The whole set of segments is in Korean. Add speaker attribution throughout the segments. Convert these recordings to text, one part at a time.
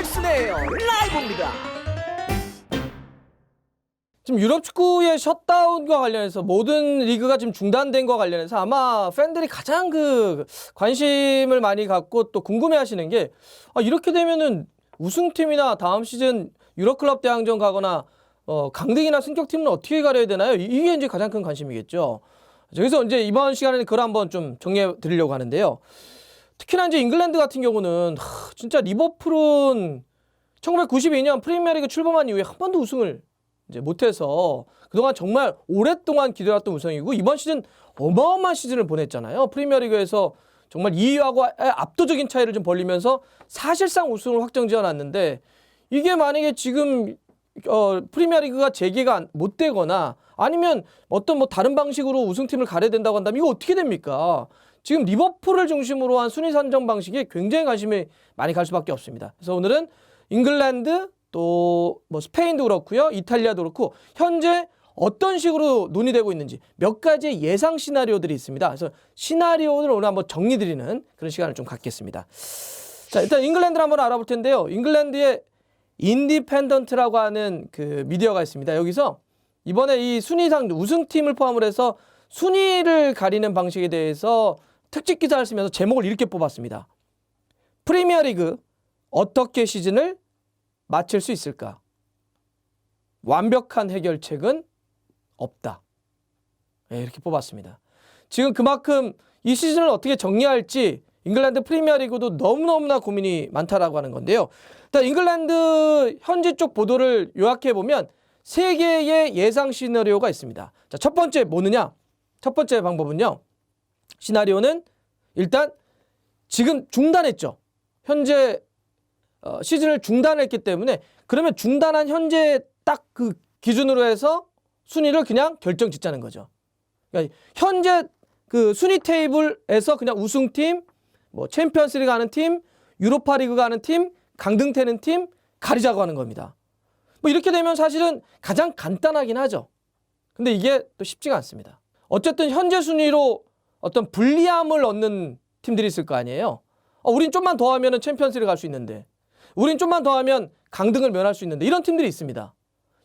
Speaker 1: 알슨의 라이브입니다.
Speaker 2: 지금 유럽 축구의 셧다운과 관련해서 모든 리그가 지금 중단된 것과 관련해서 아마 팬들이 가장 관심을 많이 갖고 또 궁금해하시는 게 이렇게 되면은 우승팀이나 다음 시즌 유럽클럽 대항전 가거나 강등이나 승격팀은 어떻게 가려야 되나요? 이게 이제 가장 큰 관심이겠죠. 그래서 이제 이번 시간에는 그걸 한번 좀 정리해 드리려고 하는데요. 특히나 이제 잉글랜드 같은 경우는 진짜 리버풀은 1992년 프리미어리그 출범한 이후에 한 번도 우승을 이제 못해서 그동안 정말 오랫동안 기다렸던 우승이고 이번 시즌 어마어마한 시즌을 보냈잖아요. 프리미어리그에서 정말 2위하고 압도적인 차이를 좀 벌리면서 사실상 우승을 확정 지어놨는데 이게 만약에 지금 프리미어리그가 재개가 못 되거나 아니면 어떤 다른 방식으로 우승팀을 가려야 된다고 한다면 이거 어떻게 됩니까? 지금 리버풀을 중심으로 한 순위 선정 방식에 굉장히 관심이 많이 갈 수밖에 없습니다. 그래서 오늘은 잉글랜드 또 스페인도 그렇고요. 이탈리아도 그렇고 현재 어떤 식으로 논의되고 있는지 몇 가지의 예상 시나리오들이 있습니다. 그래서 시나리오를 오늘 한번 정리드리는 그런 시간을 좀 갖겠습니다. 자, 일단 잉글랜드를 한번 알아볼 텐데요. 잉글랜드의 인디펜던트라고 하는 그 미디어가 있습니다. 여기서 이번에 이 순위상 우승팀을 포함을 해서 순위를 가리는 방식에 대해서 특집 기사를 쓰면서 제목을 이렇게 뽑았습니다. 프리미어리그 어떻게 시즌을 마칠 수 있을까? 완벽한 해결책은 없다. 네, 이렇게 뽑았습니다. 지금 그만큼 이 시즌을 어떻게 정리할지 잉글랜드 프리미어리그도 너무너무나 고민이 많다라고 하는 건데요. 일단 잉글랜드 현지 쪽 보도를 요약해보면 3개의 예상 시나리오가 있습니다. 자, 첫 번째 뭐느냐? 첫 번째 방법은요. 시나리오는 일단 지금 중단했죠. 현재 시즌을 중단했기 때문에 그러면 중단한 현재 딱 그 기준으로 해서 순위를 그냥 결정 짓자는 거죠. 그러니까 현재 그 순위 테이블에서 그냥 우승팀, 챔피언스리그 하는 팀, 유로파리그 가는 팀, 강등되는 팀 가리자고 하는 겁니다. 이렇게 되면 사실은 가장 간단하긴 하죠. 근데 이게 또 쉽지가 않습니다. 어쨌든 현재 순위로 어떤 불리함을 얻는 팀들이 있을 거 아니에요. 우린 좀만 더 하면 챔피언스리그 갈 수 있는데 우린 좀만 더 하면 강등을 면할 수 있는데 이런 팀들이 있습니다.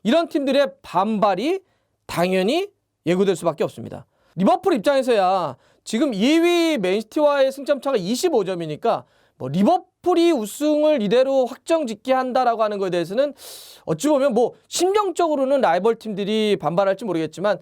Speaker 2: 이런 팀들의 반발이 당연히 예고될 수밖에 없습니다. 리버풀 입장에서야 지금 2위 맨시티와의 승점차가 25점이니까 리버풀이 우승을 이대로 확정짓게 한다라고 하는 것에 대해서는 어찌 보면 심정적으로는 라이벌 팀들이 반발할지 모르겠지만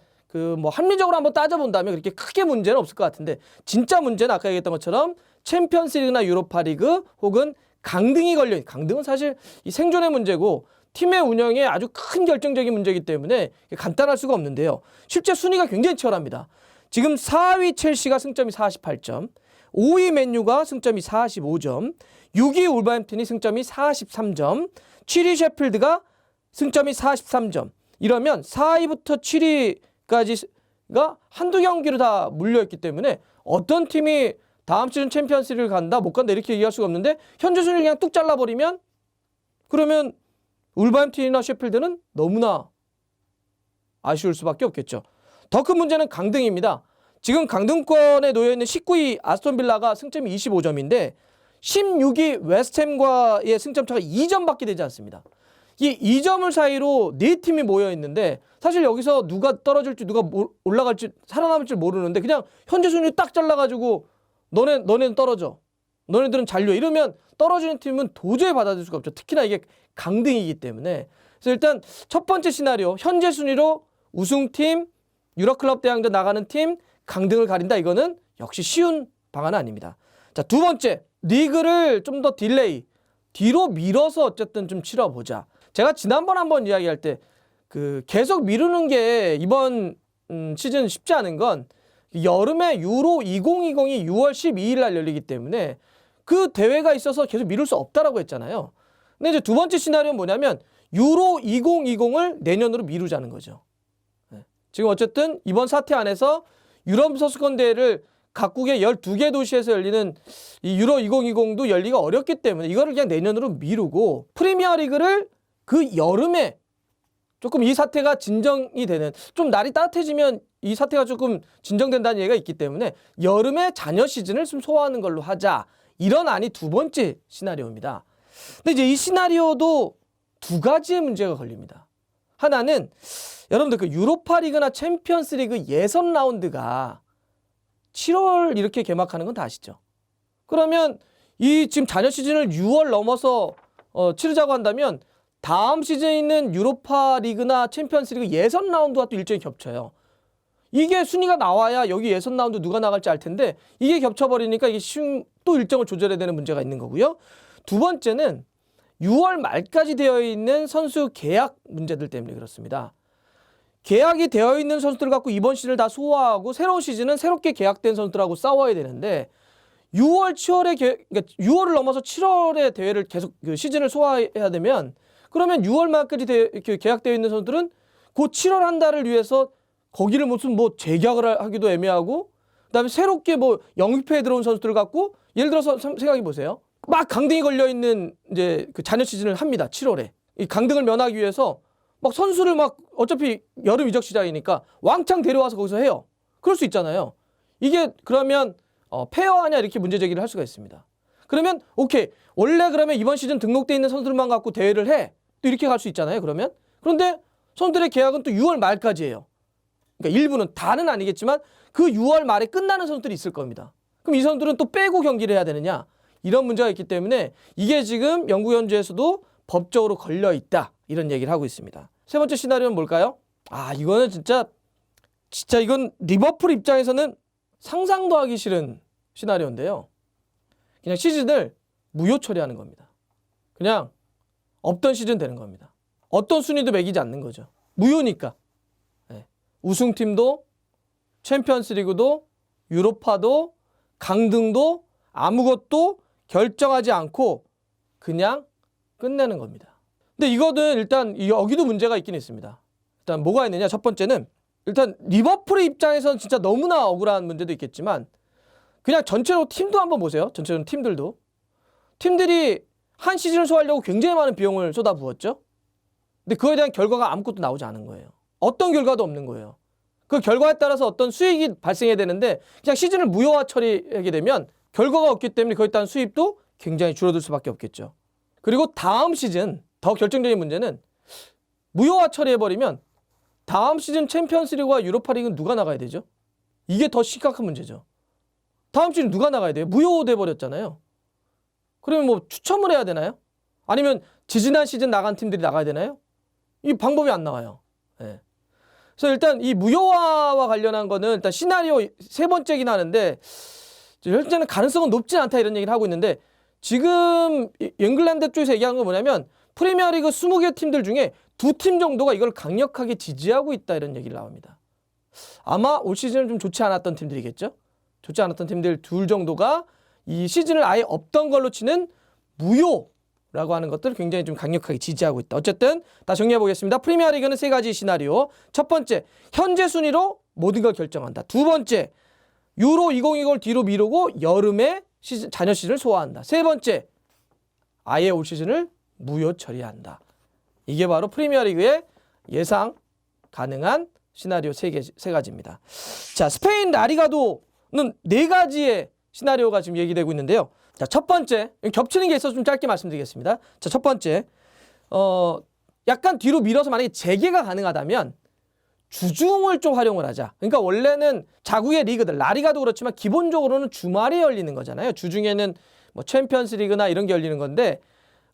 Speaker 2: 합리적으로 한번 따져본다면 그렇게 크게 문제는 없을 것 같은데 진짜 문제는 아까 얘기했던 것처럼 챔피언스리그나 유로파리그 혹은 강등이 걸려있는 강등은 사실 이 생존의 문제고 팀의 운영에 아주 큰 결정적인 문제이기 때문에 간단할 수가 없는데요. 실제 순위가 굉장히 치열합니다. 지금 4위 첼시가 승점이 48점, 5위 맨유가 승점이 45점, 6위 울버햄튼이 승점이 43점, 7위 셰필드가 승점이 43점. 이러면 4위부터 7위까지가 한두 경기로 다 물려있기 때문에 어떤 팀이 다음 시즌 챔피언스리그를 간다, 못 간다 이렇게 얘기할 수가 없는데 현재 순위를 그냥 뚝 잘라버리면 그러면 울버햄튼이나 셰필드는 너무나 아쉬울 수밖에 없겠죠. 더 큰 문제는 강등입니다. 지금 강등권에 놓여있는 19위 아스톤빌라가 승점이 25점인데 16위 웨스트햄과의 승점차가 2점밖에 되지 않습니다. 이 2점을 사이로 4팀이 모여있는데 사실 여기서 누가 떨어질지 누가 올라갈지 살아남을지 모르는데 그냥 현재 순위 딱 잘라가지고 너네는 떨어져. 너네들은 잔류해. 이러면 떨어지는 팀은 도저히 받아들일 수가 없죠. 특히나 이게 강등이기 때문에. 그래서 일단 첫 번째 시나리오 현재 순위로 우승팀, 유럽클럽 대항전 나가는 팀, 강등을 가린다. 이거는 역시 쉬운 방안은 아닙니다. 자, 두 번째 리그를 좀 더 뒤로 밀어서 어쨌든 좀 치러보자. 제가 지난번 한번 이야기할 때 계속 미루는 게 이번 시즌 쉽지 않은 건 여름에 유로 2020이 6월 12일 날 열리기 때문에 그 대회가 있어서 계속 미룰 수 없다라고 했잖아요. 근데 이제 두 번째 시나리오는 뭐냐면 유로 2020을 내년으로 미루자는 거죠. 지금 어쨌든 이번 사태 안에서 유럽 선수권 대회를 각국의 12개 도시에서 열리는 이 유로 2020도 열리기가 어렵기 때문에 이거를 그냥 내년으로 미루고 프리미어리그를 그 여름에 조금 이 사태가 진정이 되는, 좀 날이 따뜻해지면 이 사태가 조금 진정된다는 얘기가 있기 때문에 여름에 잔여 시즌을 좀 소화하는 걸로 하자. 이런 안이 두 번째 시나리오입니다. 근데 이제 이 시나리오도 두 가지의 문제가 걸립니다. 하나는 여러분들 그 유로파 리그나 챔피언스 리그 예선 라운드가 7월 이렇게 개막하는 건 다 아시죠? 그러면 이 지금 잔여 시즌을 6월 넘어서 치르자고 한다면 다음 시즌에 있는 유로파 리그나 챔피언스 리그 예선 라운드와 또 일정이 겹쳐요. 이게 순위가 나와야 여기 예선 라운드 누가 나갈지 알 텐데 이게 겹쳐버리니까 이게 또 일정을 조절해야 되는 문제가 있는 거고요. 두 번째는 6월 말까지 되어 있는 선수 계약 문제들 때문에 그렇습니다. 계약이 되어 있는 선수들 갖고 이번 시즌을 다 소화하고 새로운 시즌은 새롭게 계약된 선수들하고 싸워야 되는데 6월을 넘어서 7월에 대회를 계속 그 시즌을 소화해야 되면 그러면 6월 말까지 계약되어 있는 선수들은 그 7월 한 달을 위해서 거기를 무슨 뭐 재계약을 하기도 애매하고 그다음에 새롭게 뭐 영입회에 들어온 선수들 갖고 예를 들어서 생각해 보세요. 막 강등이 걸려 있는 이제 그 잔여 시즌을 합니다. 7월에. 이 강등을 면하기 위해서 막 선수를 막 어차피 여름 이적 시장이니까 왕창 데려와서 거기서 해요. 그럴 수 있잖아요. 이게 그러면 페어하냐 이렇게 문제 제기를 할 수가 있습니다. 그러면 오케이. 원래 그러면 이번 시즌 등록돼 있는 선수들만 갖고 대회를 해. 또 이렇게 갈 수 있잖아요. 그러면. 그런데 선수들의 계약은 또 6월 말까지예요. 그러니까 일부는 다는 아니겠지만 그 6월 말에 끝나는 선수들이 있을 겁니다. 그럼 이 선수들은 또 빼고 경기를 해야 되느냐? 이런 문제가 있기 때문에 이게 지금 영국 현지에서도 법적으로 걸려 있다. 이런 얘기를 하고 있습니다. 세 번째 시나리오는 뭘까요? 이거는 진짜 이건 리버풀 입장에서는 상상도 하기 싫은 시나리오인데요. 그냥 시즌을 무효 처리하는 겁니다. 그냥 없던 시즌 되는 겁니다. 어떤 순위도 매기지 않는 거죠. 무효니까. 네. 우승팀도 챔피언스 리그도 유로파도 강등도 아무것도 결정하지 않고 그냥 끝내는 겁니다. 근데 이거는 일단 여기도 문제가 있긴 있습니다. 일단 뭐가 있느냐? 첫 번째는 일단 리버풀의 입장에서는 진짜 너무나 억울한 문제도 있겠지만 그냥 전체로 팀도 한번 보세요. 전체로 팀들도. 팀들이 한 시즌을 소화하려고 굉장히 많은 비용을 쏟아부었죠. 근데 그거에 대한 결과가 아무것도 나오지 않은 거예요. 어떤 결과도 없는 거예요. 그 결과에 따라서 어떤 수익이 발생해야 되는데 그냥 시즌을 무효화 처리하게 되면 결과가 없기 때문에 그에 따른 수입도 굉장히 줄어들 수밖에 없겠죠. 그리고 다음 시즌 더 결정적인 문제는 무효화 처리해버리면 다음 시즌 챔피언스 리그와 유로파 리그는 누가 나가야 되죠? 이게 더 심각한 문제죠. 다음 시즌 누가 나가야 돼요? 무효돼 버렸잖아요. 그러면 뭐 추첨을 해야 되나요? 아니면 지지난 시즌 나간 팀들이 나가야 되나요? 이 방법이 안 나와요. 네. 그래서 일단 이 무효화와 관련한 거는 일단 시나리오 세 번째긴 하는데 현재는 가능성은 높진 않다 이런 얘기를 하고 있는데 지금 잉글랜드 쪽에서 얘기하는 건 뭐냐면 프리미어리그 20개 팀들 중에 2팀 정도가 이걸 강력하게 지지하고 있다 이런 얘기를 나옵니다. 아마 올 시즌은 좀 좋지 않았던 팀들이겠죠. 좋지 않았던 팀들 둘 정도가 이 시즌을 아예 없던 걸로 치는 무효라고 하는 것들을 굉장히 좀 강력하게 지지하고 있다. 어쨌든 다 정리해 보겠습니다. 프리미어리그는 세 가지 시나리오. 첫 번째, 현재 순위로 모든 걸 결정한다. 두 번째, 유로 2020을 뒤로 미루고 여름에 잔여 시즌을 소화한다. 세 번째, 아예 올 시즌을 무효 처리한다. 이게 바로 프리미어리그의 예상 가능한 시나리오 세 가지입니다. 자, 스페인 라리가도는 네 가지의 시나리오가 지금 얘기되고 있는데요. 자, 첫 번째, 겹치는 게 있어서 좀 짧게 말씀드리겠습니다. 자, 첫 번째, 약간 뒤로 밀어서 만약에 재개가 가능하다면 주중을 좀 활용을 하자. 그러니까 원래는 자국의 리그들, 라리가도 그렇지만 기본적으로는 주말에 열리는 거잖아요. 주중에는 뭐 챔피언스 리그나 이런 게 열리는 건데,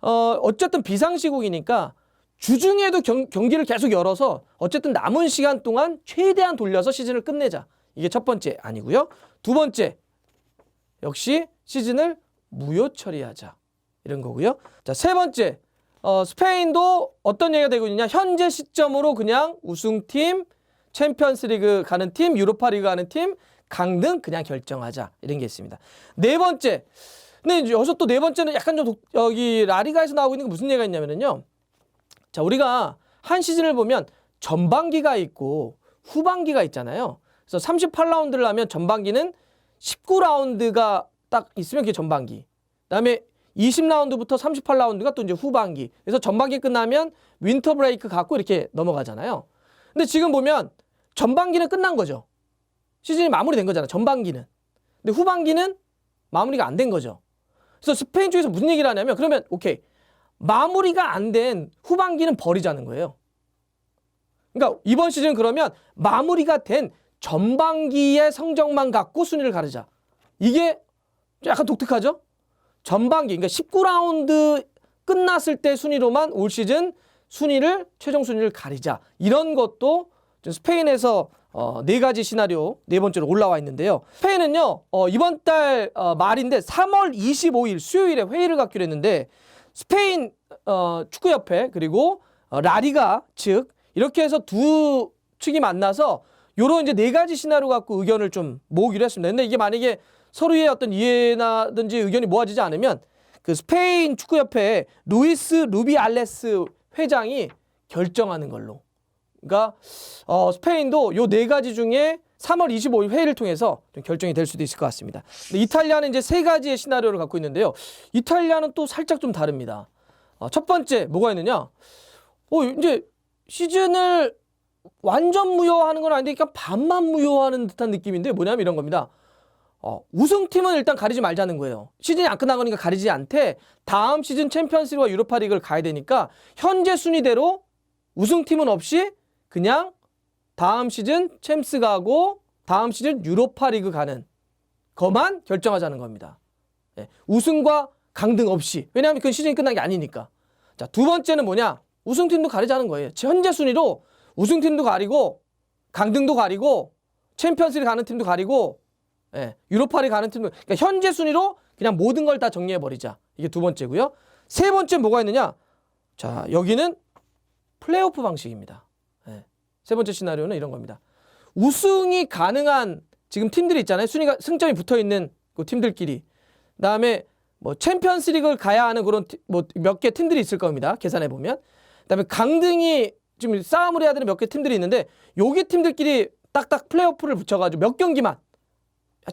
Speaker 2: 어쨌든 비상시국이니까 주중에도 경기를 계속 열어서 어쨌든 남은 시간 동안 최대한 돌려서 시즌을 끝내자. 이게 첫 번째 아니고요. 두 번째, 역시 시즌을 무효 처리하자. 이런 거고요. 자, 세 번째, 스페인도 어떤 얘기가 되고 있느냐. 현재 시점으로 그냥 우승팀, 챔피언스 리그 가는 팀, 유로파 리그 가는 팀, 강등 그냥 결정하자. 이런 게 있습니다. 네 번째, 근데 이제 여기서 또 네 번째는 약간 좀 여기 라리가에서 나오고 있는 게 무슨 얘기가 있냐면요. 자, 우리가 한 시즌을 보면 전반기가 있고 후반기가 있잖아요. 그래서 38라운드를 하면 전반기는 19라운드가 딱 있으면 그게 전반기. 그다음에 20라운드부터 38라운드가 또 이제 후반기. 그래서 전반기 끝나면 윈터 브레이크 갖고 이렇게 넘어가잖아요. 근데 지금 보면 전반기는 끝난 거죠. 시즌이 마무리된 거잖아요. 전반기는. 근데 후반기는 마무리가 안 된 거죠. 그래서 스페인 쪽에서 무슨 얘기를 하냐면 그러면 오케이. 마무리가 안 된 후반기는 버리자는 거예요. 그러니까 이번 시즌 그러면 마무리가 된 전반기의 성적만 갖고 순위를 가르자. 이게 약간 독특하죠? 전반기, 그러니까 19라운드 끝났을 때 순위로만 올 시즌 순위를, 최종 순위를 가리자. 이런 것도 스페인에서 네 가지 시나리오 네 번째로 올라와 있는데요. 스페인은요, 이번 달 말인데 3월 25일 수요일에 회의를 갖기로 했는데 스페인 축구협회 그리고 라리가 측 이렇게 해서 두 측이 만나서 요런 이제 네 가지 시나리오 갖고 의견을 좀 모으기로 했습니다. 근데 이게 만약에 서로의 어떤 이해나든지 의견이 모아지지 않으면 그 스페인 축구협회 루이스 루비알레스 회장이 결정하는 걸로. 그러니까 스페인도 요 네 가지 중에 3월 25일 회의를 통해서 좀 결정이 될 수도 있을 것 같습니다. 근데 이탈리아는 이제 세 가지의 시나리오를 갖고 있는데요. 이탈리아는 또 살짝 좀 다릅니다. 첫 번째 뭐가 있느냐? 이제 시즌을 완전 무효화하는 건 아닌데 그러니까 반만 무효화하는 듯한 느낌인데 뭐냐면 이런 겁니다. 우승팀은 일단 가리지 말자는 거예요. 시즌이 안 끝난 거니까 가리지 않되 다음 시즌 챔피언스리그와 유로파리그를 가야 되니까 현재 순위대로 우승팀은 없이 그냥 다음 시즌 챔스 가고 다음 시즌 유로파리그 가는 거만 결정하자는 겁니다. 네, 우승과 강등 없이. 왜냐하면 그 시즌이 끝난 게 아니니까. 자, 두 번째는 뭐냐? 우승팀도 가리자는 거예요. 현재 순위로 우승팀도 가리고 강등도 가리고 챔피언스리그 가는 팀도 가리고 유로파리그 가는 팀도, 그러니까 현재 순위로 그냥 모든 걸 다 정리해버리자. 이게 두 번째고요. 세 번째 뭐가 있느냐? 자, 여기는 플레이오프 방식입니다. 세 번째 시나리오는 이런 겁니다. 우승이 가능한 지금 팀들이 있잖아요. 순위가 승점이 붙어있는 그 팀들끼리. 그다음에 뭐 챔피언스리그를 가야 하는 그런 뭐 몇 개 팀들이 있을 겁니다. 계산해 보면. 그다음에 강등이 지금 싸움을 해야 되는 몇 개 팀들이 있는데 여기 팀들끼리 딱딱 플레이오프를 붙여가지고 몇 경기만,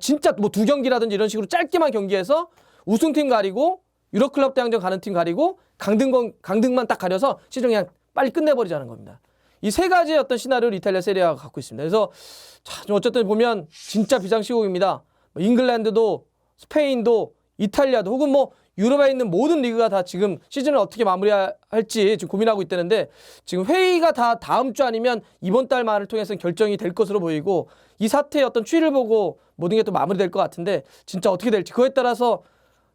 Speaker 2: 진짜 뭐 두 경기라든지 이런 식으로 짧게만 경기해서 우승팀 가리고 유로클럽 대항전 가는 팀 가리고 강등만 딱 가려서 시즌 그냥 빨리 끝내버리자는 겁니다. 이 세 가지의 어떤 시나리오를 이탈리아 세리아가 갖고 있습니다. 그래서 어쨌든 보면 진짜 비상시국입니다. 잉글랜드도 스페인도 이탈리아도 혹은 뭐 유럽에 있는 모든 리그가 다 지금 시즌을 어떻게 마무리할지 지금 고민하고 있다는데 지금 회의가 다 다음 주 아니면 이번 달 말을 통해서 결정이 될 것으로 보이고 이 사태의 어떤 추이를 보고 모든 게 또 마무리될 것 같은데 진짜 어떻게 될지 그거에 따라서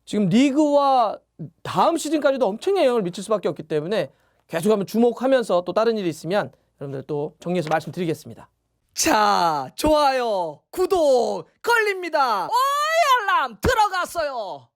Speaker 2: 지금 리그와 다음 시즌까지도 엄청난 영향을 미칠 수밖에 없기 때문에 계속 한번 주목하면서 또 다른 일이 있으면 여러분들 또 정리해서 말씀드리겠습니다.
Speaker 1: 자, 좋아요, 구독 걸립니다. 알람 들어갔어요.